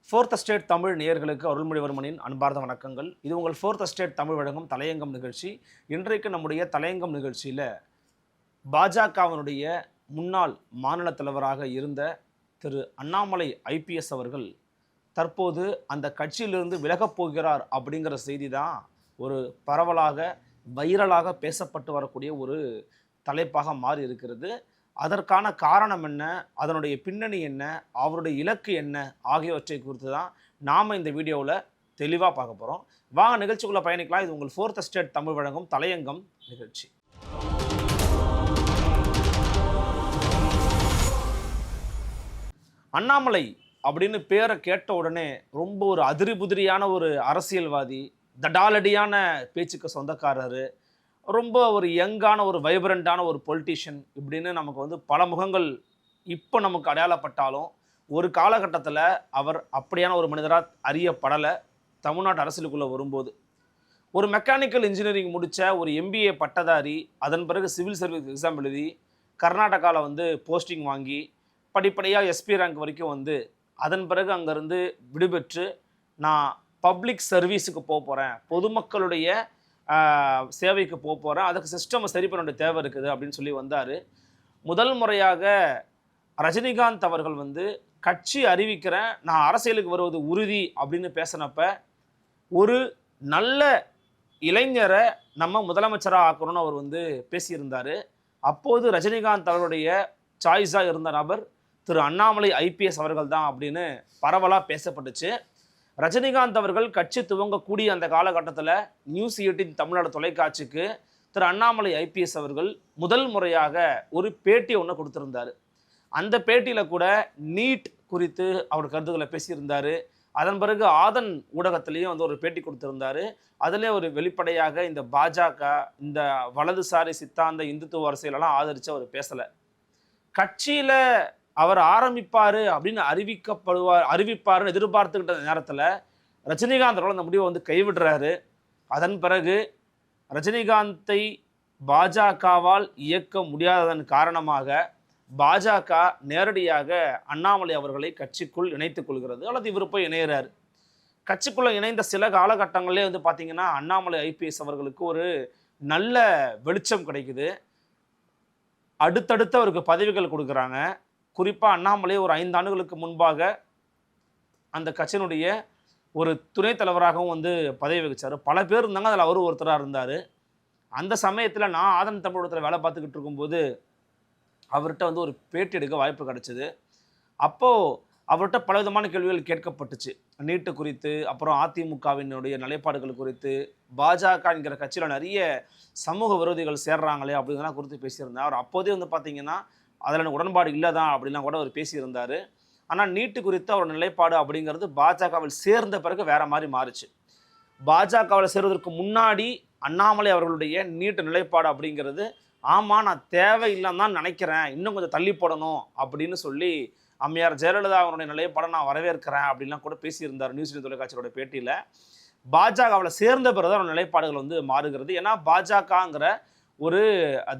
Fourth estate Tamil நேயர்களுக்கு அருள்மொழிவர்மனின் அன்பார்ந்த வணக்கங்கள். இது உங்கள் ஃபோர்த் எஸ்டேட் தமிழ் வழங்கும் தலையங்கம் நிகழ்ச்சி. இன்றைக்கு நம்முடைய தலையங்கம் நிகழ்ச்சியில் பாஜகவினுடைய முன்னாள் மாநில தலைவராக இருந்த திரு அண்ணாமலை ஐபிஎஸ் அவர்கள் தற்போது அந்த கட்சியிலிருந்து விலகப் போகிறார் அப்படிங்கிற செய்தி தான் ஒரு பரவலாக வைரலாக பேசப்பட்டு வரக்கூடிய ஒரு தலைப்பாக மாறி இருக்கிறது. அதற்கான காரணம் என்ன, அதனுடைய பின்னணி என்ன, அவருடைய இலக்கு என்ன ஆகியவற்றை குறித்து தான் நாம் இந்த வீடியோவில் தெளிவாக பார்க்க போகிறோம். வாங்க நிகழ்ச்சிக்குள்ளே பயணிக்கலாம். இது உங்கள் ஃபோர்த் எஸ்டேட் தமிழ் வழங்கும் தலையங்கம் நிகழ்ச்சி. அண்ணாமலை அப்படின்னு பேரை கேட்ட உடனே ரொம்ப ஒரு அதிரிபுதிரியான ஒரு அரசியல்வாதி, தடாலடியான பேச்சுக்கு சொந்தக்காரர், ரொம்ப ஒரு யங்கான ஒரு வைப்ரண்டான ஒரு பொலிட்டீஷியன் இப்படின்னு நமக்கு வந்து பல முகங்கள் இப்போ நமக்கு அடையாளப்பட்டாலும் ஒரு காலகட்டத்தில் அவர் அப்படியான ஒரு மனிதராக அறியப்படலை. தமிழ்நாட்டு அரசியலுக்குள்ளே வரும்போது ஒரு மெக்கானிக்கல் இன்ஜினியரிங் முடித்த ஒரு எம்பிஏ பட்டதாரி, அதன் பிறகு சிவில் சர்வீஸ் எக்ஸாம் எழுதி கர்நாடகாவில் வந்து போஸ்டிங் வாங்கி படிப்படியாக எஸ்பி ரேங்க் வரைக்கும் வந்து அதன் பிறகு அங்கேருந்து விடுபெற்று நான் பப்ளிக் சர்வீஸுக்கு போக போகிறேன், பொதுமக்களுடைய சேவைக்கு போக போகிறேன், அதுக்கு சிஸ்டமை சரி பண்ண வேண்டிய தேவை இருக்குது அப்படின்னு சொல்லி வந்தார். முதல் முறையாக ரஜினிகாந்த் அவர்கள் வந்து கட்சி அறிவிக்கிறேன், நான் அரசியலுக்கு வருவது உறுதி அப்படின்னு பேசினப்ப ஒரு நல்ல இளைஞரை நம்ம முதலமைச்சராக ஆக்கணும்னு அவர் வந்து பேசியிருந்தார். அப்போது ரஜினிகாந்த் அவருடைய சாய்ஸாக இருந்த நபர் திரு அண்ணாமலை ஐபிஎஸ் அவர்கள் தான் அப்படின்னு பரவலாக பேசப்பட்டுச்சு. ரஜினிகாந்த் அவர்கள் கட்சி துவங்கக்கூடிய அந்த காலகட்டத்தில் நியூஸ் 18 தமிழ்நாடு தொலைக்காட்சிக்கு திரு அண்ணாமலை ஐபிஎஸ் அவர்கள் முதல் முறையாக ஒரு பேட்டி ஒன்று கொடுத்துருந்தார். அந்த பேட்டியில் கூட நீட் குறித்து அவர் கருத்துக்களை பேசியிருந்தார். அதன் பிறகு ஆதன் ஊடகத்திலையும் வந்து ஒரு பேட்டி கொடுத்துருந்தார். அதிலே ஒரு வெளிப்படையாக இந்த பாஜக, இந்த வலதுசாரி சித்தாந்த இந்துத்துவ அரசியலெல்லாம் ஆதரித்து அவர் பேசலை. கட்சியில் அவர் ஆரம்பிப்பார் அப்படின்னு அறிவிப்பார்னு எதிர்பார்த்துக்கிட்ட நேரத்தில் ரஜினிகாந்த் அவர்கள் அந்த முடிவை வந்து கைவிடுறாரு. அதன் பிறகு ரஜினிகாந்தை பாஜகவால் இயக்க முடியாததன் காரணமாக பாஜக நேரடியாக அண்ணாமலை அவர்களை கட்சிக்குள் இணைத்துக் கொள்கிறது, அல்லது இவர் போய் இணையிறாரு. கட்சிக்குள்ளே இணைந்த சில காலகட்டங்களிலே வந்து பார்த்திங்கன்னா அண்ணாமலை ஐபிஎஸ் அவர்களுக்கு ஒரு நல்ல வெளிச்சம் கிடைக்குது. அடுத்தடுத்து அவருக்கு பதவிகள் கொடுக்குறாங்க. குறிப்பாக அண்ணாமலை ஒரு 5 ஆண்டுகளுக்கு முன்பாக அந்த கட்சியினுடைய ஒரு துணைத் தலைவராகவும் வந்து பதவி வகிச்சார். பல பேர் இருந்தாங்க, அதில் அவரும் ஒருத்தராக இருந்தார். அந்த சமயத்தில் நான் ஆதன் தமிழகத்தில் வேலை பார்த்துக்கிட்டு இருக்கும்போது அவர்கிட்ட வந்து ஒரு பேட்டி எடுக்க வாய்ப்பு கிடச்சிது. அப்போது அவர்கிட்ட பலவிதமான கேள்விகள் கேட்கப்பட்டுச்சு. நீட்டு குறித்து, அப்புறம் அதிமுகவினுடைய நிலைப்பாடுகள் குறித்து, பாஜக என்கிற கட்சியில் நிறைய சமூக விரோதிகள் சேர்றாங்களே அப்படிங்கிறதெல்லாம் குறித்து பேசியிருந்தார். அவர் அப்போதே வந்து பார்த்திங்கன்னா அதில் எனக்கு உடன்பாடு இல்லை தான் அப்படின்லாம் கூட அவர் பேசியிருந்தார். ஆனால் நீட்டு குறித்து அவர் நிலைப்பாடு அப்படிங்கிறது பாஜகவில் சேர்ந்த பிறகு வேறு மாதிரி மாறுச்சு. பாஜகவில் சேர்வதற்கு முன்னாடி அண்ணாமலை அவர்களுடைய நீட்டு நிலைப்பாடு அப்படிங்கிறது, ஆமாம் நான் தேவையில்லைன்னு தான் நினைக்கிறேன், இன்னும் கொஞ்சம் தள்ளி போடணும் அப்படின்னு சொல்லி அம்மையார் ஜெயலலிதா அவருடைய நிலைப்பாடை நான் வரவேற்கிறேன் அப்படின்லாம் கூட பேசியிருந்தார் நியூஸ் 18 தொலைக்காட்சியோட பேட்டியில். பாஜகவில் சேர்ந்த பிறகு தான் நிலைப்பாடுகள் வந்து மாறுகிறது. ஏன்னா பாஜகங்கிற ஒரு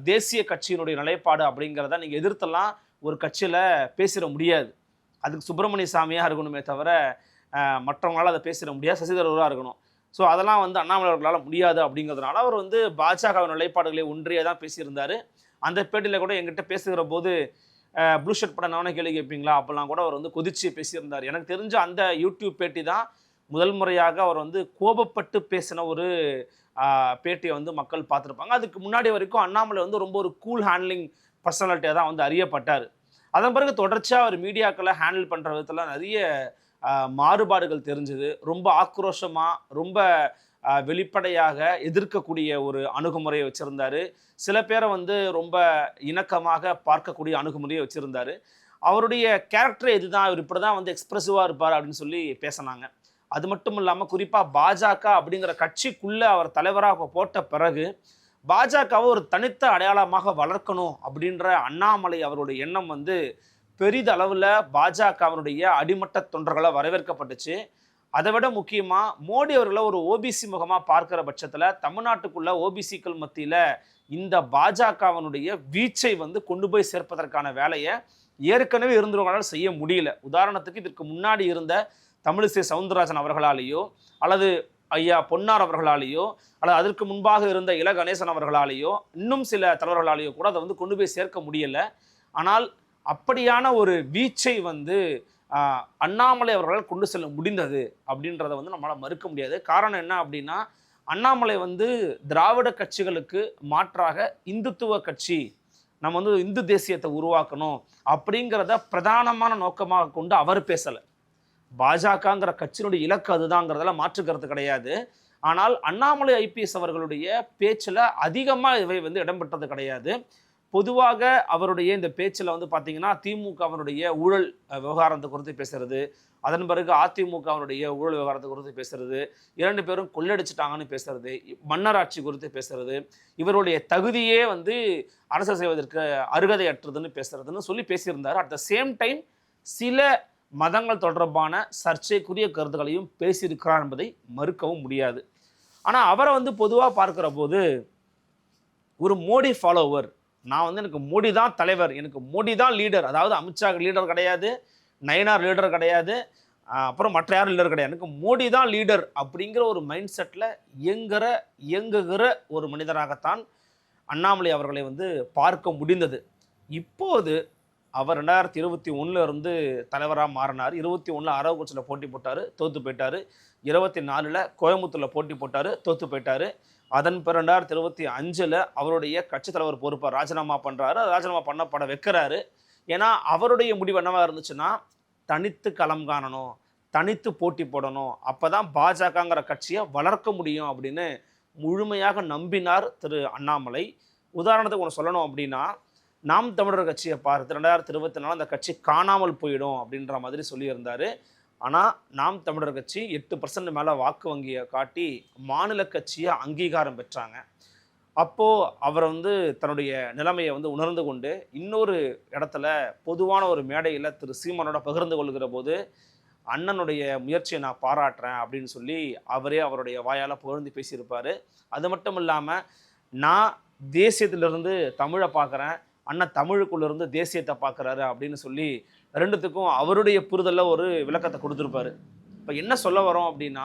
தேசிய கட்சியினுடைய நிலைப்பாடு அப்படிங்கிறத நீங்கள் எதிர்த்தெல்லாம் ஒரு கட்சியில் பேசிட முடியாது. அதுக்கு சுப்பிரமணிய சாமியாக இருக்கணுமே தவிர மற்றவங்களால் அதை பேசிட முடியாது, சசிதரூராக இருக்கணும். ஸோ அதெல்லாம் வந்து அண்ணாமலை அவர்களால் முடியாது அப்படிங்கிறதுனால அவர் வந்து பாஜகவின் நிலைப்பாடுகளை ஒன்றியே தான் பேசியிருந்தார். அந்த பேட்டியில் கூட எங்கிட்ட பேசுகிற போது ப்ளூ ஷர்ட் படம் நானே கேள்வி கேட்பீங்களா அப்போல்லாம் கூட அவர் வந்து கொதிச்சு பேசியிருந்தார். எனக்கு தெரிஞ்ச அந்த யூடியூப் பேட்டி தான் முதல் முறையாக அவர் வந்து கோபப்பட்டு பேசின ஒரு பேட்டியை வந்து மக்கள் பார்த்துருப்பாங்க. அதுக்கு முன்னாடி வரைக்கும் அண்ணாமலை வந்து ரொம்ப ஒரு கூல் ஹேண்ட்லிங் பர்சனாலிட்டியாக தான் வந்து அறியப்பட்டார். அதன் பிறகு தொடர்ச்சியாக அவர் மீடியாக்களை ஹேண்டில் பண்ணுற விதத்தில் நிறைய மாறுபாடுகள் தெரிஞ்சுது. ரொம்ப ஆக்ரோஷமாக, ரொம்ப வெளிப்படையாக எதிர்க்கக்கூடிய ஒரு அணுகுமுறையை வச்சுருந்தார். சில பேரை வந்து ரொம்ப இணக்கமாக பார்க்கக்கூடிய அணுகுமுறையை வச்சுருந்தார். அவருடைய கேரக்டர் இதுதான், இவர் இப்படி தான் வந்து எக்ஸ்ப்ரெசிவாக இருப்பார் அப்படின்னு சொல்லி பேசினாங்க. அது மட்டும் இல்லாமல் குறிப்பாக பாஜக அப்படிங்கிற கட்சிக்குள்ளே அவர் தலைவராக போட்ட பிறகு பாஜகவை ஒரு தனித்த அடையாளமாக வளர்க்கணும் அப்படின்ற அண்ணாமலை அவருடைய எண்ணம் வந்து பெரிதளவில் பாஜகவினுடைய அடிமட்ட தொண்டர்களை வரவேற்கப்பட்டுச்சு. அதை விட முக்கியமாக மோடி அவர்களை ஒரு ஓபிசி முகமாக பார்க்குற பட்சத்தில் தமிழ்நாட்டுக்குள்ள ஓபிசிக்கள் மத்தியில் இந்த பாஜகவினுடைய வீச்சை வந்து கொண்டு போய் சேர்ப்பதற்கான வேலையை ஏற்கனவே இருந்தவங்களால் செய்ய முடியல. உதாரணத்துக்கு இதற்கு முன்னாடி இருந்த தமிழிசை சவுந்தரராஜன் அவர்களாலேயோ அல்லது ஐயா பொன்னார் அவர்களாலேயோ அல்லது அதற்கு முன்பாக இருந்த இல கணேசன் அவர்களாலேயோ இன்னும் சில தலைவர்களாலேயோ கூட அதை வந்து கொண்டு போய் சேர்க்க முடியலை. ஆனால் அப்படியான ஒரு வீச்சை வந்து அண்ணாமலை அவர்களால் கொண்டு செல்ல முடிந்தது அப்படின்றத வந்து நம்மளால் மறுக்க முடியாது. காரணம் என்ன அப்படின்னா, அண்ணாமலை வந்து திராவிட கட்சிகளுக்கு மாற்றாக இந்துத்துவ கட்சி, நம்ம வந்து இந்து தேசியத்தை உருவாக்கணும் அப்படிங்கிறத பிரதானமான நோக்கமாக கொண்டு அவர் பேசலை. பாஜகங்கிற கட்சியினுடைய இலக்கு அதுதாங்கிறதெல்லாம் மாற்றுக்கிறது கிடையாது. ஆனால் அண்ணாமலை ஐபிஎஸ் அவர்களுடைய பேச்சில் அதிகமாக இவை வந்து இடம்பெற்றது கிடையாது. பொதுவாக அவருடைய இந்த பேச்சில் வந்து பார்த்தீங்கன்னா திமுகவினுடைய ஊழல் விவகாரத்தை குறித்து பேசுறது, அதன் பிறகு அதிமுகவினுடைய ஊழல் விவகாரத்தை குறித்து பேசுறது, 2 பேரும் கொள்ளடிச்சிட்டாங்கன்னு பேசுறது, மன்னராட்சி குறித்து பேசுறது, இவருடைய தகுதியே வந்து அரசு செய்வதற்கு அருகதையற்றதுன்னு பேசுறதுன்னு சொல்லி பேசியிருந்தார். அட் த சேம் டைம் சில மதங்கள் தொடர்பான சர்ச்சைக்குரிய கருத்துக்களையும் பேசியிருக்கிறார் என்பதை மறுக்கவும் முடியாது. ஆனால் அவரை வந்து பொதுவாக பார்க்குற போது ஒரு மோடி ஃபாலோவர், நான் வந்து எனக்கு மோடி தான் தலைவர், எனக்கு மோடி தான் லீடர், அதாவது அமித்ஷா லீடர் கிடையாது, நயனார் லீடர் கிடையாது, அப்புறம் மற்ற யாரும் லீடர் கிடையாது, எனக்கு மோடி தான் லீடர் அப்படிங்கிற ஒரு மைண்ட் செட்டில் இயங்குகிற ஒரு மனிதராகத்தான் அண்ணாமலை அவர்களை வந்து பார்க்க முடிந்தது. இப்போது அவர் 2021 இருந்து தலைவராக மாறினார். 21 அரவக்குறிச்சியில் போட்டி போட்டார், தோற்று போயிட்டார். 24 கோயம்புத்தூரில் போட்டி போட்டார், தோற்று போயிட்டார். அதன் பிறகு 2025 அவருடைய கட்சி தலைவர் பொறுப்பை ராஜினாமா பண்ணுறாரு. ராஜினாமா பண்ணப்பட வைக்கிறாரு. ஏன்னா அவருடைய முடிவு என்னவாக இருந்துச்சுன்னா, தனித்து களம் காணணும், தனித்து போட்டி போடணும், அப்போ தான் பாஜகங்கிற கட்சியை வளர்க்க முடியும் அப்படின்னு முழுமையாக நம்பினார் திரு அண்ணாமலை. உதாரணத்துக்கு ஒன்று சொல்லணும் அப்படின்னா, நாம் தமிழர் கட்சியை பார்த்து 2024 அந்த கட்சி காணாமல் போயிடும் அப்படின்ற மாதிரி சொல்லியிருந்தார். ஆனால் நாம் தமிழர் கட்சி 8% மேலே வாக்கு வங்கியை காட்டி மாநில கட்சியை அங்கீகாரம் பெற்றாங்க. அப்போது அவர் வந்து தன்னுடைய நிலைமையை வந்து உணர்ந்து கொண்டு இன்னொரு இடத்துல பொதுவான ஒரு மேடையில் திரு சீமானோட பகிர்ந்து கொள்கிற போது, அண்ணனுடைய முயற்சியை நான் பாராட்டுறேன் அப்படின்னு சொல்லி அவரே அவருடைய வாயால் புகழ்ந்து பேசியிருப்பார். அது மட்டும் இல்லாமல், நான் தேசியத்திலிருந்து தமிழை பார்க்குறேன், அண்ணன் தமிழுக்குள்ளேருந்து தேசியத்தை பார்க்குறாரு அப்படின்னு சொல்லி ரெண்டுத்துக்கும் அவருடைய புரிதலில் ஒரு விளக்கத்தை கொடுத்துருப்பாரு. இப்போ என்ன சொல்ல வரோம் அப்படின்னா,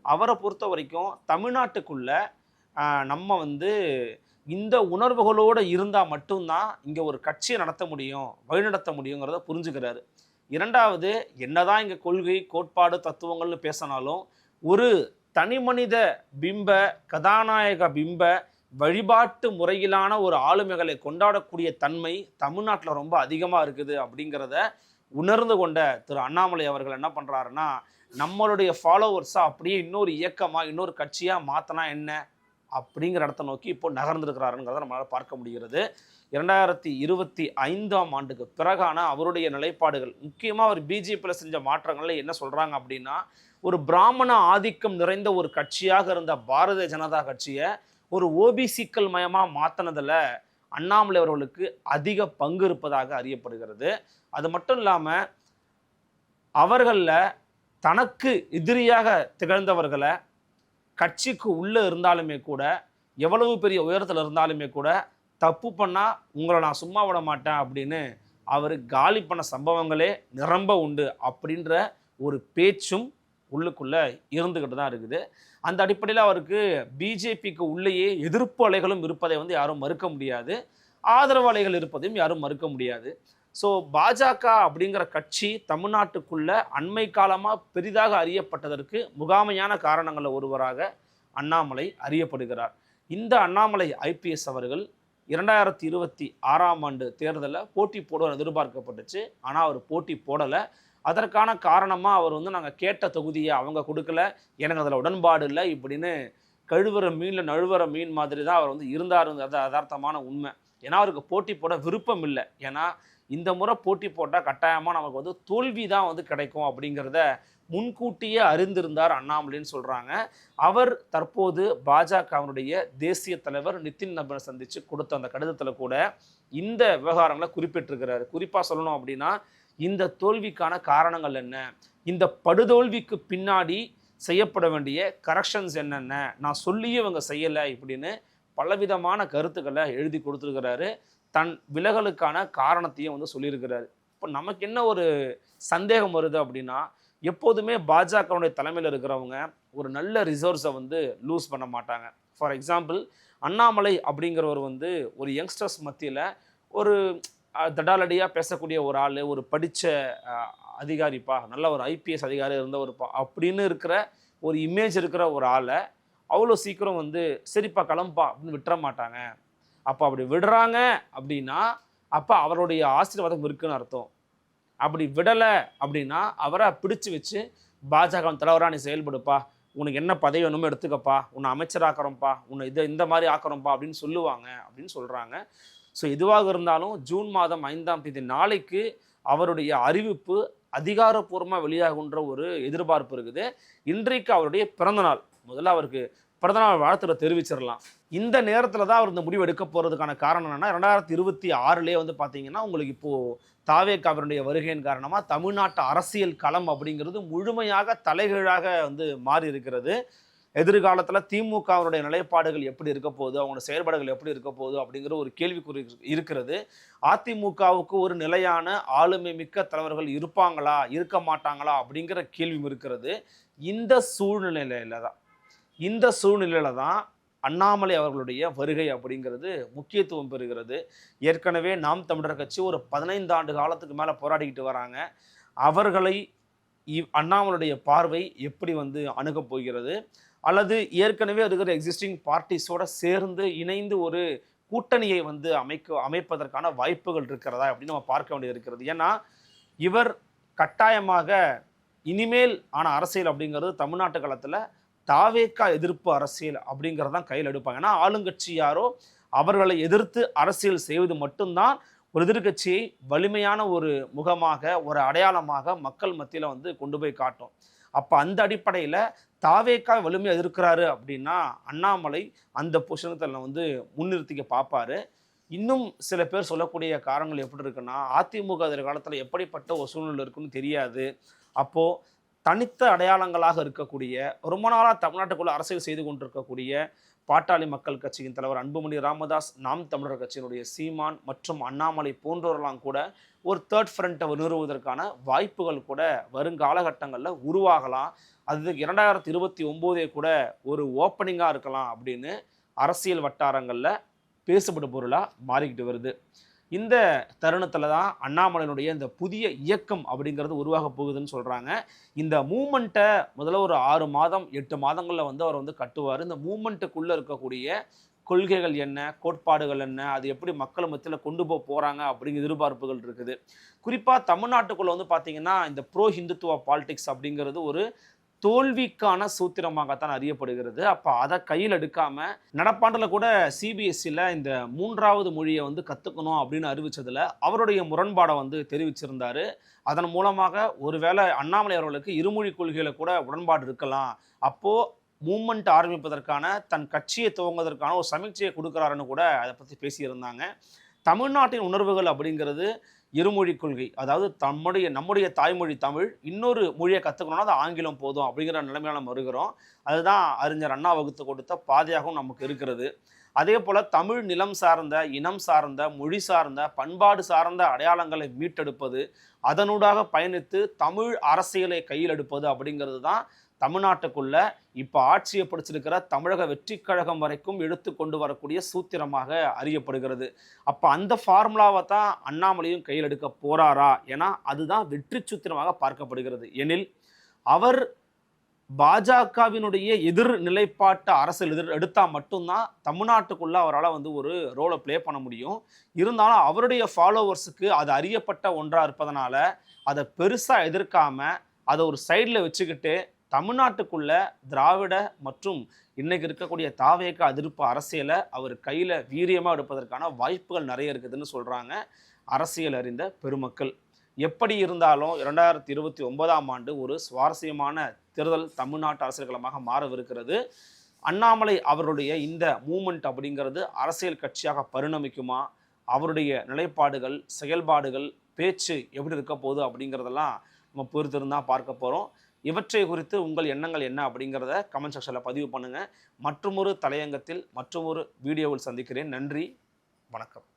அவரை பொறுத்த வரைக்கும் தமிழ்நாட்டுக்குள்ள நம்ம வந்து இந்த உணர்வுகளோடு இருந்தால் மட்டும்தான் இங்கே ஒரு கட்சியை நடத்த முடியும், வழிநடத்த முடியுங்கிறத புரிஞ்சுக்கிறாரு. இரண்டாவது, என்னதான் இங்கே கொள்கை கோட்பாடு தத்துவங்கள்னு பேசினாலும் ஒரு தனி மனித பிம்ப, கதாநாயக பிம்ப, வழிபாட்டு முறையிலான ஒரு ஆளுமைகளை கொண்டாடக்கூடிய தன்மை தமிழ்நாட்டில் ரொம்ப அதிகமாக இருக்குது அப்படிங்கிறத உணர்ந்து கொண்ட திரு அண்ணாமலை அவர்கள் என்ன பண்ணுறாருன்னா, நம்மளுடைய ஃபாலோவர்ஸாக அப்படியே இன்னொரு இயக்கமாக இன்னொரு கட்சியாக மாற்றினா என்ன அப்படிங்கிற இடத்த நோக்கி இப்போ நகர்ந்துருக்கிறாருங்கிறத நம்மளால் பார்க்க முடிகிறது. 2025 ஆண்டுக்கு பிறகான அவருடைய நிலைப்பாடுகள், முக்கியமாக அவர் பிஜேபியில் செஞ்ச மாற்றங்களில் என்ன சொல்கிறாங்க அப்படின்னா, ஒரு பிராமண ஆதிக்கம் நிறைந்த ஒரு கட்சியாக இருந்த பாரதிய ஜனதா கட்சியை ஒரு ஓபிசிக்கள் மயமாக மாற்றினதில் அண்ணாமலை அவர்களுக்கு அதிக பங்கு இருப்பதாக அறியப்படுகிறது. அது மட்டும் இல்லாமல், அவர்களில் தனக்கு எதிரியாக திகழ்ந்தவர்களை கட்சிக்கு உள்ளே இருந்தாலுமே கூட, எவ்வளவு பெரிய உயரத்தில் இருந்தாலுமே கூட, தப்பு பண்ணால் உங்களை நான் சும்மா விட மாட்டேன் அப்படின்னு அவர் காலி பண்ண சம்பவங்களே நிரம்ப உண்டு அப்படின்ற ஒரு பேச்சும் உள்ளுக்குள்ளே இருந்துக்கிட்டு தான் இருக்குது. அந்த அடிப்படையில் அவருக்கு பிஜேபிக்கு உள்ளேயே எதிர்ப்பு அலைகளும் இருப்பதை வந்து யாரும் மறுக்க முடியாது, ஆதரவு அலைகள் இருப்பதையும் யாரும் மறுக்க முடியாது. ஸோ பாஜக அப்படிங்கிற கட்சி தமிழ்நாட்டுக்குள்ள அண்மை காலமாக பெரிதாக அறியப்பட்டதற்கு முகாமையான காரணங்களில் ஒருவராக அண்ணாமலை அறியப்படுகிறார். இந்த அண்ணாமலை ஐபிஎஸ் அவர்கள் 2026 ஆண்டு தேர்தலில் போட்டி போடுவார் எதிர்பார்க்கப்பட்டுச்சு. ஆனால் அவர் போட்டி போடலை. அதற்கான காரணமாக அவர் வந்து நாங்கள் கேட்ட தொகுதியை அவங்க கொடுக்கல, எனக்கு அதில் உடன்பாடு இல்லை இப்படின்னு கழுவுற மீனில் நழுவுற மீன் மாதிரி தான் அவர் வந்து இருந்தாருங்கிறது யதார்த்தமான உண்மை. ஏன்னா அவருக்கு போட்டி போட விருப்பம் இல்லை. ஏன்னா இந்த முறை போட்டி போட்டால் கட்டாயமாக நமக்கு வந்து தோல்வி தான் வந்து கிடைக்கும் அப்படிங்கிறத முன்கூட்டியே அறிந்திருந்தார் அண்ணாமலைன்னு சொல்கிறாங்க. அவர் தற்போது பாஜகவினுடைய தேசிய தலைவர் நிதின் நபினை சந்தித்து கொடுத்த அந்த கடிதத்தில் கூட இந்த விவகாரங்களை குறிப்பிட்டிருக்கிறார். குறிப்பாக சொல்லணும் அப்படின்னா, இந்த தோல்விக்கான காரணங்கள் என்ன, இந்த படுதோல்விக்கு பின்னாடி செய்யப்பட வேண்டிய கரெக்ஷன்ஸ் என்னென்ன, நான் சொல்லியே இவங்க செய்யலை இப்படின்னு பலவிதமான கருத்துக்களை எழுதி கொடுத்துருக்கிறாரு. தன் விலகலுக்கான காரணத்தையும் வந்து சொல்லியிருக்கிறாரு. இப்போ நமக்கு என்ன ஒரு சந்தேகம் வருது அப்படின்னா, எப்போதுமே பாஜகவுடைய தலைமையில் இருக்கிறவங்க ஒரு நல்ல ரிசோர்ஸை வந்து லூஸ் பண்ண மாட்டாங்க. ஃபார் எக்ஸாம்பிள், அண்ணாமலை அப்படிங்கிறவர் வந்து ஒரு யங்ஸ்டர்ஸ் மத்தியில் ஒரு தடாலடியாக பேசக்கூடிய ஒரு ஆள், ஒரு படித்த அதிகாரிப்பா, நல்ல ஒரு ஐபிஎஸ் அதிகாரி இருந்த ஒரு அப்படின்னு இருக்கிற ஒரு இமேஜ் இருக்கிற ஒரு ஆளை அவ்வளோ சீக்கிரம் வந்து சரிப்பா கிளம்பா அப்படின்னு விட்டுற மாட்டாங்க. அப்போ அப்படி விடுறாங்க அப்படின்னா அப்போ அவருடைய ஆசீர்வாதம் இருக்குன்னு அர்த்தம். அப்படி விடலை அப்படின்னா அவரை பிடிச்சி வச்சு பாஜக தலைவராக நீ செயல்படுப்பா, உனக்கு என்ன பதவி வேணுமோ எடுத்துக்கப்பா, உன்னை அமைச்சராக்கிறோம்ப்பா, உன்னை இந்த மாதிரி ஆக்கிறோம்ப்பா அப்படின்னு சொல்லுவாங்க அப்படின்னு சொல்கிறாங்க. ஸோ எதுவாக இருந்தாலும் ஜூன் மாதம் 5ஆம் தேதி நாளைக்கு அவருடைய அறிவிப்பு அதிகாரப்பூர்வமாக வெளியாகுன்ற ஒரு எதிர்பார்ப்பு இருக்குது. இன்றைக்கு அவருடைய பிறந்தநாள். முதல்ல அவருக்கு பிறந்தநாள் வாழ்த்துறை தெரிவிச்சிடலாம். இந்த நேரத்தில் தான் அவர் இந்த முடிவு எடுக்க போகிறதுக்கான காரணம் என்னென்னா, 2026 வந்து பார்த்தீங்கன்னா உங்களுக்கு இப்போது தாவேகாவினுடைய வருகையின் காரணமாக தமிழ்நாட்டு அரசியல் களம் அப்படிங்கிறது முழுமையாக தலைகீழாக வந்து மாறி இருக்கிறது. எதிர்காலத்தில் திமுகவுடைய நிலைப்பாடுகள் எப்படி இருக்க போகுது, அவங்களோட செயல்பாடுகள் எப்படி இருக்க போகுது அப்படிங்கிற ஒரு கேள்விக்குறி இருக்கிறது. அதிமுகவுக்கு ஒரு நிலையான ஆளுமை மிக்க தலைவர்கள் இருப்பாங்களா இருக்க மாட்டாங்களா அப்படிங்கிற கேள்வியும் இருக்கிறது. இந்த சூழ்நிலையில தான் அண்ணாமலை அவர்களுடைய வருகை அப்படிங்கிறது முக்கியத்துவம் பெறுகிறது. ஏற்கனவே நாம் தமிழர் கட்சி ஒரு 15 ஆண்டு காலத்துக்கு மேலே போராடிக்கிட்டு வராங்க. அவர்களை அண்ணாமலையுடைய பார்வை எப்படி வந்து அணுகப் போகிறது, அல்லது ஏற்கனவே இருக்கிற எக்ஸிஸ்டிங் பார்ட்டிஸோட சேர்ந்து இணைந்து ஒரு கூட்டணியை வந்து அமைப்பதற்கான வாய்ப்புகள் இருக்கிறதா அப்படின்னு நம்ம பார்க்க வேண்டியது இருக்கிறது. ஏன்னா இவர் கட்டாயமாக இனிமேல் ஆன அரசியல் அப்படிங்கிறது தமிழ்நாட்டு களத்தில் தாவேகா எதிர்ப்பு அரசியல் அப்படிங்கிறதான் கையில் எடுப்பாங்க. ஏன்னா ஆளுங்கட்சி யாரோ அவர்களை எதிர்த்து அரசியல் செய்வது மட்டும்தான் ஒரு எதிர்கட்சியை வலிமையான ஒரு முகமாக, ஒரு அடையாளமாக மக்கள் மத்தியில் வந்து கொண்டு போய் காட்டும். அப்போ அந்த அடிப்படையில் தாவேகா வலிமையாக எதிர்க்கிறாரு அப்படின்னா அண்ணாமலை அந்த பொசிஷனத்தில் வந்து முன்னிறுத்திக்க பார்ப்பாரு. இன்னும் சில பேர் சொல்லக்கூடிய காரணங்கள் எப்படி இருக்குன்னா, அதிமுக எதிர்காலத்தில் எப்படிப்பட்ட ஒரு சூழ்நிலை இருக்குன்னு தெரியாது. அப்போது தனித்த அடையாளங்களாக இருக்கக்கூடிய, ரொம்ப நாளாக தமிழ்நாட்டுக்குள்ள அரசியல் செய்து கொண்டிருக்கக்கூடிய பாட்டாளி மக்கள் கட்சியின் தலைவர் அன்புமணி ராமதாஸ், நாம் தமிழர் கட்சியினுடைய சீமான் மற்றும் அண்ணாமலை போன்றவர்களாம் கூட ஒரு தேர்ட் ஃப்ரண்ட்டை நிறுவுவதற்கான வாய்ப்புகள் கூட வருங்காலகட்டங்களில் உருவாகலாம். அது 2029 கூட ஒரு ஓப்பனிங்காக இருக்கலாம் அப்படின்னு அரசியல் வட்டாரங்களில் பேசப்படும் பொருளாக மாறிக்கிட்டு வருது. இந்த தருணத்தில் தான் அண்ணாமலையினுடைய இந்த புதிய இயக்கம் அப்படிங்கிறது உருவாக போகுதுன்னு சொல்கிறாங்க. இந்த மூமெண்ட்டை முதல்ல ஒரு 6 மாதம் 8 மாதங்களில் வந்து அவர் வந்து கட்டுவார். இந்த மூமெண்ட்டுக்குள்ளே இருக்கக்கூடிய கொள்கைகள் என்ன, கோட்பாடுகள் என்ன, அது எப்படி மக்கள் மத்தியில் கொண்டு போகிறாங்க அப்படிங்கிற எதிர்பார்ப்புகள் இருக்குது. குறிப்பாக தமிழ்நாட்டுக்குள்ளே வந்து பார்த்திங்கன்னா இந்த ப்ரோ ஹிந்துத்துவ பாலிடிக்ஸ் அப்படிங்கிறது ஒரு தோல்விக்கான சூத்திரமாகத்தான் அறியப்படுகிறது. அப்போ அதை கையில் எடுக்காமல் நடப்பாண்டில் கூட சிபிஎஸ்சியில் இந்த 3வது மொழியை வந்து கற்றுக்கணும் அப்படின்னு அறிவித்ததில் அவருடைய முரண்பாடை வந்து தெரிவிச்சிருந்தார். அதன் மூலமாக ஒருவேளை அண்ணாமலை அவர்களுக்கு இருமொழி கொள்கையில் கூட உடன்பாடு இருக்கலாம். அப்போது மூமெண்ட் ஆரம்பிப்பதற்கான தன் கட்சியை துவங்குவதற்கான ஒரு சமீட்சையை கொடுக்குறாருன்னு கூட அதை பற்றி பேசியிருந்தாங்க. தமிழ்நாட்டின் உணர்வுகள் அப்படிங்கிறது இருமொழி கொள்கை, அதாவது நம்முடைய தாய்மொழி தமிழ், இன்னொரு மொழியை கற்றுக்கணும்னா அது ஆங்கிலம் போதும் அப்படிங்கிற நிலைமையில நம்ம வருகிறோம். அதுதான் அறிஞர் அண்ணா வகுத்து கொடுத்த பாதையாகவும் நமக்கு இருக்கிறது. அதே போல் தமிழ் நிலம் சார்ந்த, இனம் சார்ந்த, மொழி சார்ந்த, பண்பாடு சார்ந்த அடையாளங்களை மீட்டெடுப்பது, அதனூடாக பயணித்து தமிழ் அரசியலை கையில் எடுப்பது அப்படிங்கிறது தான் தமிழ்நாட்டுக்குள்ள இப்போ ஆட்சியை பிடிச்சிருக்கிற தமிழக வெற்றி கழகம் வரைக்கும் எடுத்து கொண்டு வரக்கூடிய சூத்திரமாக அறியப்படுகிறது. அப்போ அந்த ஃபார்முலாவை தான் அண்ணாமலையும் கையில் எடுக்க போறாரா? ஏன்னா அதுதான் வெற்றி சூத்திரமாக பார்க்கப்படுகிறது. எனில் அவர் பாஜகவினுடைய எதிர் நிலைப்பாட்டு அரசியல் எடுத்தால் மட்டும்தான் தமிழ்நாட்டுக்குள்ள அவரால் வந்து ஒரு ரோலை ப்ளே பண்ண முடியும். இருந்தாலும் அவருடைய ஃபாலோவர்ஸுக்கு அது அறியப்பட்ட ஒன்றாக இருப்பதனால அதை பெருசாக எதிர்க்காம அதை ஒரு சைடில் வச்சுக்கிட்டு தமிழ்நாட்டுக்குள்ள திராவிட மற்றும் இன்னைக்கு இருக்கக்கூடிய தாவேகா எதிர்ப்பு அரசியலை அவர் கையில் வீரியமாக எடுப்பதற்கான வாய்ப்புகள் நிறைய இருக்குதுன்னு சொல்கிறாங்க அரசியல் அறிந்த பெருமக்கள். எப்படி இருந்தாலும் 2029ஆம் ஆண்டு ஒரு சுவாரஸ்யமான தேர்தல் தமிழ்நாட்டு அரசியல் களமாக மாறவிருக்கிறது. அண்ணாமலை அவருடைய இந்த மூமெண்ட் அப்படிங்கிறது அரசியல் கட்சியாக பரிணமிக்குமா, அவருடைய நிலைப்பாடுகள், செயல்பாடுகள், பேச்சு எப்படி இருக்க போகுது அப்படிங்கிறதெல்லாம் நம்ம பொறுத்திருந்தால் பார்க்க போகிறோம். இவற்றை குறித்து உங்கள் எண்ணங்கள் என்ன அப்படிங்கிறத கமெண்ட் செக்ஷனில் பதிவு பண்ணுங்கள். மற்றொரு தலையங்கத்தில் மற்றொரு வீடியோவில் சந்திக்கிறேன். நன்றி, வணக்கம்.